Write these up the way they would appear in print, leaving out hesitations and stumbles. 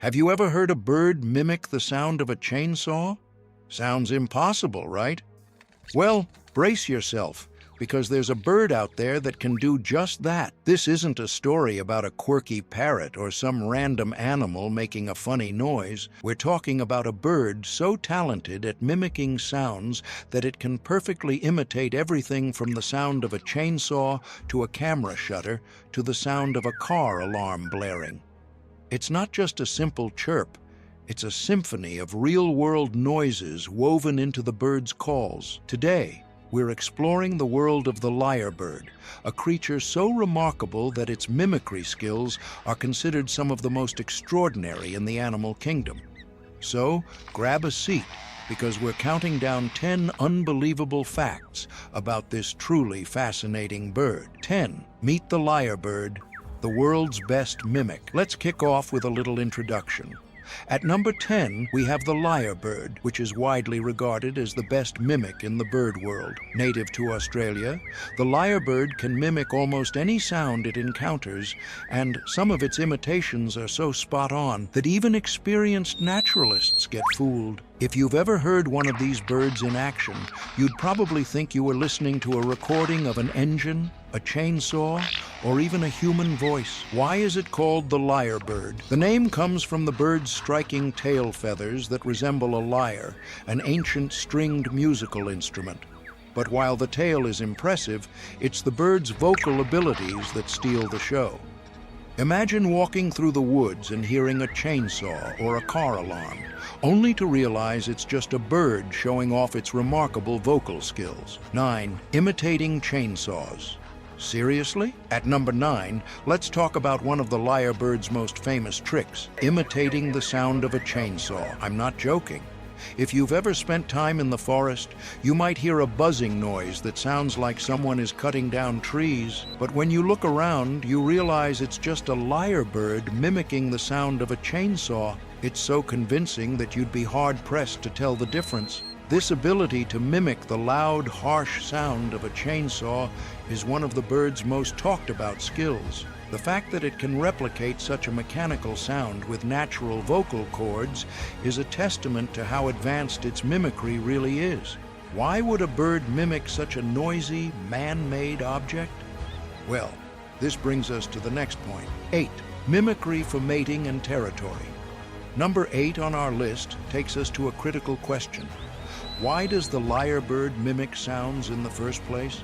Have you ever heard a bird mimic the sound of a chainsaw? Sounds impossible, right? Well, brace yourself, because there's a bird out there that can do just that. This isn't a story about a quirky parrot or some random animal making a funny noise. We're talking about a bird so talented at mimicking sounds that it can perfectly imitate everything from the sound of a chainsaw to a camera shutter to the sound of a car alarm blaring. It's not just a simple chirp. It's a symphony of real-world noises woven into the bird's calls. Today, we're exploring the world of the lyrebird, a creature so remarkable that its mimicry skills are considered some of the most extraordinary in the animal kingdom. So, grab a seat, because we're counting down 10 unbelievable facts about this truly fascinating bird. 10. Meet the lyrebird, the world's best mimic. Let's kick off with a little introduction. At number 10, we have the lyrebird, which is widely regarded as the best mimic in the bird world. Native to Australia, the lyrebird can mimic almost any sound it encounters, and some of its imitations are so spot on that even experienced naturalists get fooled. If you've ever heard one of these birds in action, you'd probably think you were listening to a recording of an engine, a chainsaw, or even a human voice. Why is it called the lyrebird? The name comes from the bird's striking tail feathers that resemble a lyre, an ancient stringed musical instrument. But while the tail is impressive, it's the bird's vocal abilities that steal the show. Imagine walking through the woods and hearing a chainsaw or a car alarm, only to realize it's just a bird showing off its remarkable vocal skills. 9. Imitating chainsaws. Seriously? At number 9, let's talk about one of the lyrebird's most famous tricks, imitating the sound of a chainsaw. I'm not joking. If you've ever spent time in the forest, you might hear a buzzing noise that sounds like someone is cutting down trees. But when you look around, you realize it's just a lyrebird mimicking the sound of a chainsaw. It's so convincing that you'd be hard-pressed to tell the difference. This ability to mimic the loud, harsh sound of a chainsaw is one of the bird's most talked-about skills. The fact that it can replicate such a mechanical sound with natural vocal cords is a testament to how advanced its mimicry really is. Why would a bird mimic such a noisy, man-made object? Well, this brings us to the next point. 8. Mimicry for mating and territory. Number 8 on our list takes us to a critical question. Why does the lyrebird mimic sounds in the first place?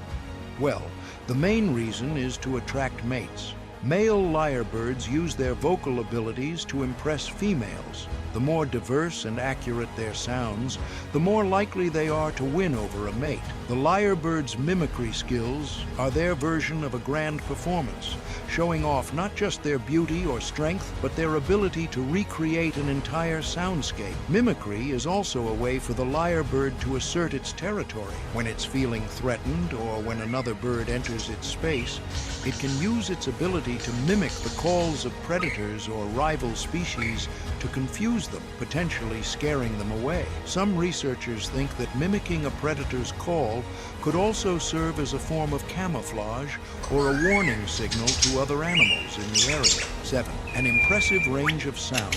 Well, the main reason is to attract mates. Male lyrebirds use their vocal abilities to impress females. The more diverse and accurate their sounds, the more likely they are to win over a mate. The lyrebird's mimicry skills are their version of a grand performance, showing off not just their beauty or strength, but their ability to recreate an entire soundscape. Mimicry is also a way for the lyrebird to assert its territory. When it's feeling threatened or when another bird enters its space, it can use its ability to mimic the calls of predators or rival species to confuse them, potentially scaring them away. Some researchers think that mimicking a predator's call could also serve as a form of camouflage or a warning signal to other animals in the area. 7. An impressive range of sound.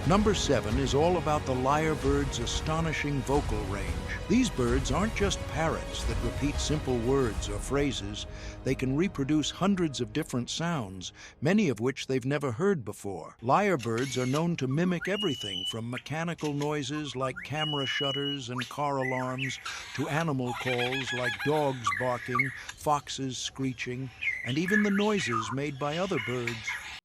Number 7 is all about the lyrebird's astonishing vocal range. These birds aren't just parrots that repeat simple words or phrases. They can reproduce hundreds of different sounds, many of which they've never heard before. Lyrebirds are known to mimic everything from mechanical noises like camera shutters and car alarms to animal calls like dogs barking, foxes screeching, and even the noises made by other birds.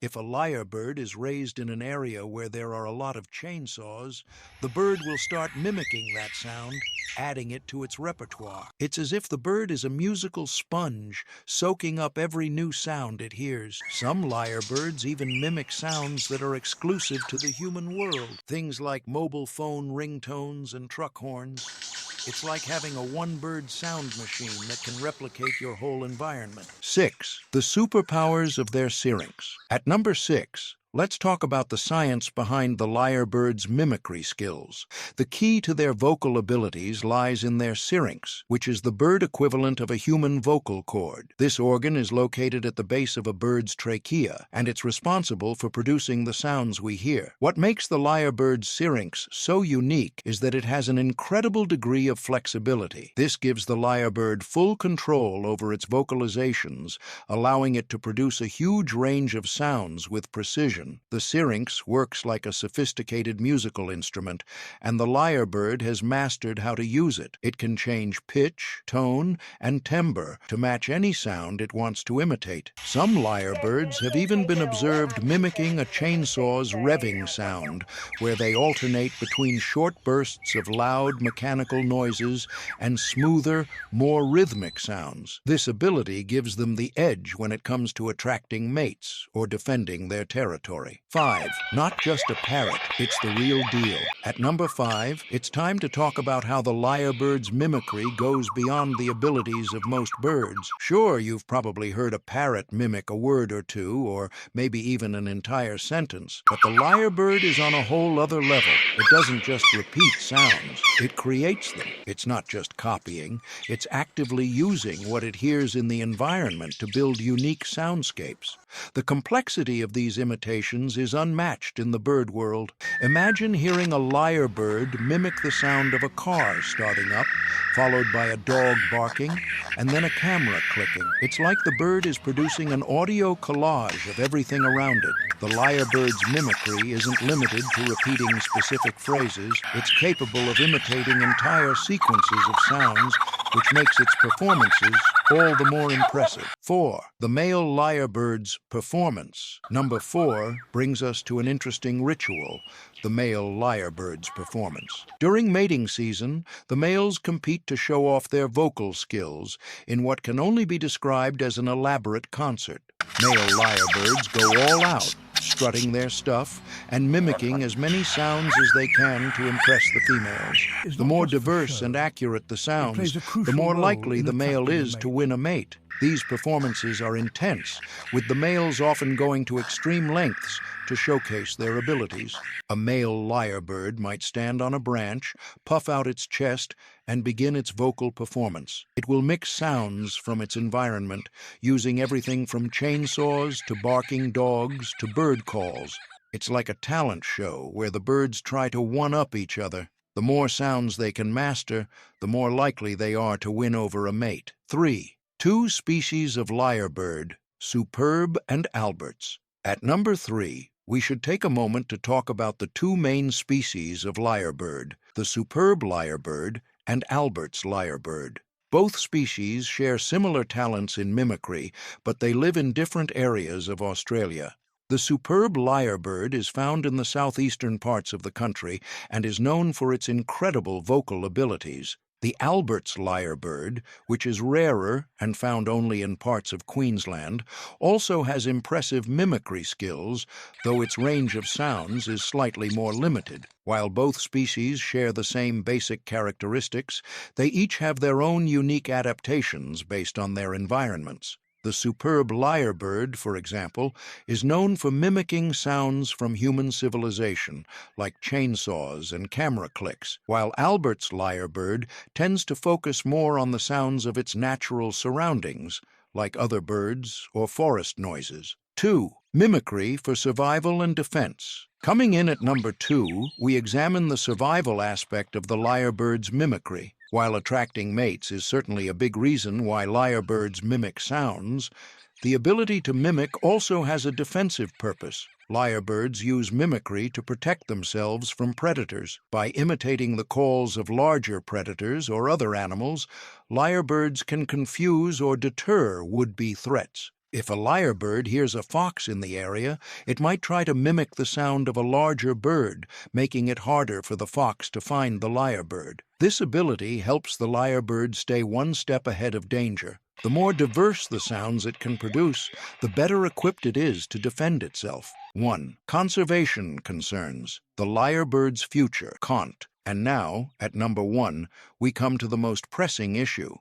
If a lyrebird is raised in an area where there are a lot of chainsaws, the bird will start mimicking that sound, adding it to its repertoire. It's as if the bird is a musical sponge, soaking up every new sound it hears. Some lyrebirds even mimic sounds that are exclusive to the human world, things like mobile phone ringtones and truck horns. It's like having a one-bird sound machine that can replicate your whole environment. 6. The superpowers of their syrinx. At number 6, let's talk about the science behind the lyrebird's mimicry skills. The key to their vocal abilities lies in their syrinx, which is the bird equivalent of a human vocal cord. This organ is located at the base of a bird's trachea, and it's responsible for producing the sounds we hear. What makes the lyrebird's syrinx so unique is that it has an incredible degree of flexibility. This gives the lyrebird full control over its vocalizations, allowing it to produce a huge range of sounds with precision. The syrinx works like a sophisticated musical instrument, and the lyrebird has mastered how to use it. It can change pitch, tone, and timbre to match any sound it wants to imitate. Some lyrebirds have even been observed mimicking a chainsaw's revving sound, where they alternate between short bursts of loud mechanical noises and smoother, more rhythmic sounds. This ability gives them the edge when it comes to attracting mates or defending their territory. 5. Not just a parrot, it's the real deal. At number 5, it's time to talk about how the lyrebird's mimicry goes beyond the abilities of most birds. Sure, you've probably heard a parrot mimic a word or two, or maybe even an entire sentence, but the lyrebird is on a whole other level. It doesn't just repeat sounds, it creates them. It's not just copying, it's actively using what it hears in the environment to build unique soundscapes. The complexity of these imitations is unmatched in the bird world. Imagine hearing a lyrebird mimic the sound of a car starting up, followed by a dog barking, and then a camera clicking. It's like the bird is producing an audio collage of everything around it. The lyrebird's mimicry isn't limited to repeating specific phrases. It's capable of imitating entire sequences of sounds, which makes its performances all the more impressive. 4. The male lyrebird's performance. Number 4 brings us to an interesting ritual, the male lyrebird's performance. During mating season, the males compete to show off their vocal skills in what can only be described as an elaborate concert. Male lyrebirds go all out, strutting their stuff and mimicking as many sounds as they can to impress the females. The more diverse and accurate the sounds, the more likely the male is to win a mate. These performances are intense, with the males often going to extreme lengths to showcase their abilities. A male lyrebird might stand on a branch, puff out its chest, and begin its vocal performance. It will mix sounds from its environment, using everything from chainsaws to barking dogs to bird calls. It's like a talent show where the birds try to one-up each other. The more sounds they can master, the more likely they are to win over a mate. 3. Two species of lyrebird, superb and Albert's. At number 3, we should take a moment to talk about the two main species of lyrebird, the superb lyrebird and Albert's lyrebird. Both species share similar talents in mimicry, but they live in different areas of Australia. The superb lyrebird is found in the southeastern parts of the country and is known for its incredible vocal abilities. The Albert's lyrebird, which is rarer and found only in parts of Queensland, also has impressive mimicry skills, though its range of sounds is slightly more limited. While both species share the same basic characteristics, they each have their own unique adaptations based on their environments. The superb lyrebird, for example, is known for mimicking sounds from human civilization, like chainsaws and camera clicks, while Albert's lyrebird tends to focus more on the sounds of its natural surroundings, like other birds or forest noises. 2. Mimicry for survival and defense. Coming in at number 2, we examine the survival aspect of the lyrebird's mimicry. While attracting mates is certainly a big reason why lyrebirds mimic sounds, the ability to mimic also has a defensive purpose. Lyrebirds use mimicry to protect themselves from predators. By imitating the calls of larger predators or other animals, lyrebirds can confuse or deter would-be threats. If a lyrebird hears a fox in the area, it might try to mimic the sound of a larger bird, making it harder for the fox to find the lyrebird. This ability helps the lyrebird stay one step ahead of danger. The more diverse the sounds it can produce, the better equipped it is to defend itself. 1. Conservation concerns. The lyrebird's future, Kant. And now, at number 1, we come to the most pressing issue.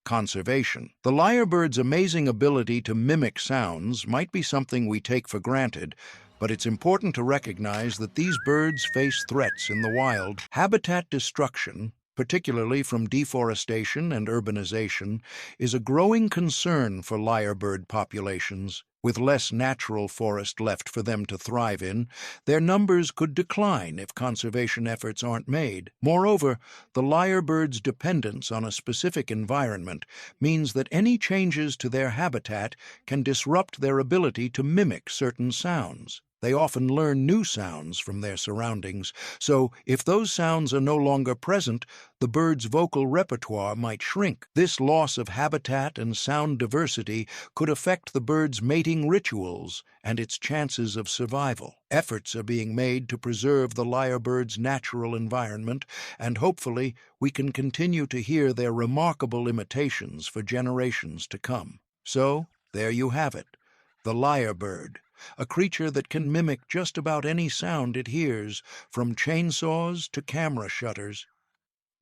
Conservation. The lyrebird's amazing ability to mimic sounds might be something we take for granted, But it's important to recognize that these birds face threats in the wild. Habitat destruction, particularly from deforestation and urbanization, is a growing concern for lyrebird populations. With less natural forest left for them to thrive in, their numbers could decline if conservation efforts aren't made. Moreover, the lyrebird's dependence on a specific environment means that any changes to their habitat can disrupt their ability to mimic certain sounds. They often learn new sounds from their surroundings, so if those sounds are no longer present, the bird's vocal repertoire might shrink. This loss of habitat and sound diversity could affect the bird's mating rituals and its chances of survival. Efforts are being made to preserve the lyrebird's natural environment, and hopefully we can continue to hear their remarkable imitations for generations to come. So, there you have it, the lyrebird, a creature that can mimic just about any sound it hears, from chainsaws to camera shutters.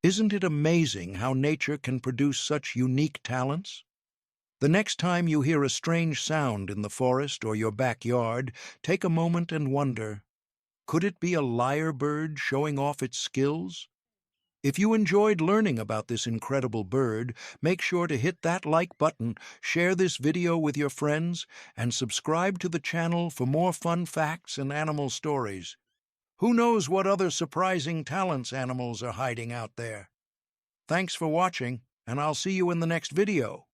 Isn't it amazing how nature can produce such unique talents? The next time you hear a strange sound in the forest or your backyard, take a moment and wonder, could it be a lyrebird showing off its skills? If you enjoyed learning about this incredible bird, make sure to hit that like button, share this video with your friends, and subscribe to the channel for more fun facts and animal stories. Who knows what other surprising talents animals are hiding out there? Thanks for watching, and I'll see you in the next video.